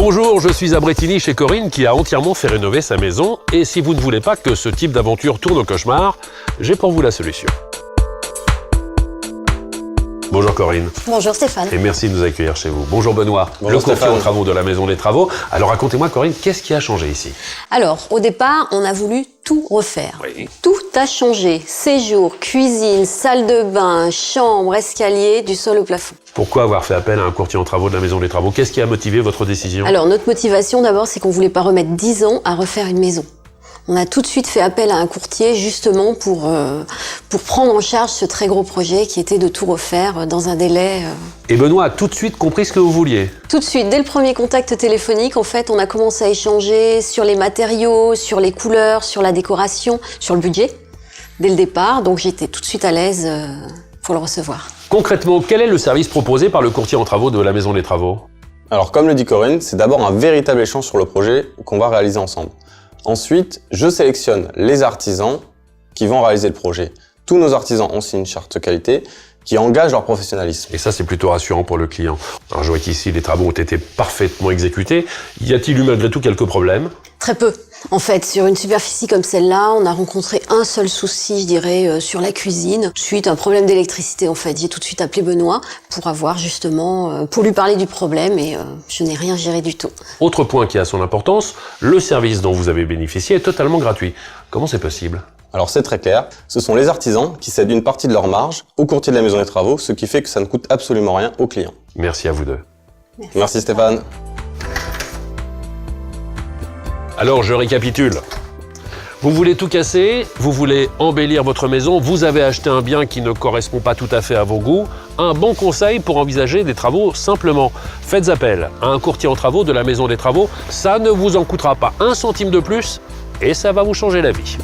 Bonjour, je suis à Bretigny chez Corinne qui a entièrement fait rénover sa maison. Et si vous ne voulez pas que ce type d'aventure tourne au cauchemar, j'ai pour vous la solution. Bonjour Corinne. Bonjour Stéphane. Et merci de nous accueillir chez vous. Bonjour Benoît, Bonjour le courtier Stéphane. aux travaux de la Maison des Travaux. Alors racontez-moi Corinne, qu'est-ce qui a changé ici? Alors, au départ, on a voulu tout refaire. Oui. Tout a changé. Séjour, cuisine, salle de bain, chambre, escalier, du sol au plafond. Pourquoi avoir fait appel à un courtier en travaux de la Maison des Travaux? Qu'est-ce qui a motivé votre décision? Alors, notre motivation d'abord, c'est qu'on voulait pas remettre 10 ans à refaire une maison. On a tout de suite fait appel à un courtier justement pour prendre en charge ce très gros projet qui était de tout refaire dans un délai. Et Benoît a tout de suite compris ce que vous vouliez. Tout de suite, dès le premier contact téléphonique, en fait, on a commencé à échanger sur les matériaux, sur les couleurs, sur la décoration, sur le budget, dès le départ. Donc j'étais tout de suite à l'aise pour le recevoir. Concrètement, quel est le service proposé par le courtier en travaux de la Maison des Travaux? Alors comme le dit Corinne, c'est d'abord un véritable échange sur le projet qu'on va réaliser ensemble. Ensuite, je sélectionne les artisans qui vont réaliser le projet. Tous nos artisans ont signé une charte qualité qui engage leur professionnalisme. Et ça, c'est plutôt rassurant pour le client. Alors je vois qu'ici, les travaux ont été parfaitement exécutés. Y a-t-il eu malgré tout quelques problèmes? Très peu. En fait, sur une superficie comme celle-là, on a rencontré un seul souci, je dirais, sur la cuisine. Suite à un problème d'électricité, en fait. J'ai tout de suite appelé Benoît pour avoir justement, pour lui parler du problème et je n'ai rien géré du tout. Autre point qui a son importance, le service dont vous avez bénéficié est totalement gratuit. Comment c'est possible? Alors c'est très clair, ce sont les artisans qui cèdent une partie de leur marge au courtier de la Maison des Travaux, ce qui fait que ça ne coûte absolument rien aux clients. Merci à vous deux. Merci Stéphane. Alors je récapitule. Vous voulez tout casser, vous voulez embellir votre maison, vous avez acheté un bien qui ne correspond pas tout à fait à vos goûts. Un bon conseil pour envisager des travaux simplement. Faites appel à un courtier en travaux de la Maison des Travaux. Ça ne vous en coûtera pas un centime de plus et ça va vous changer la vie.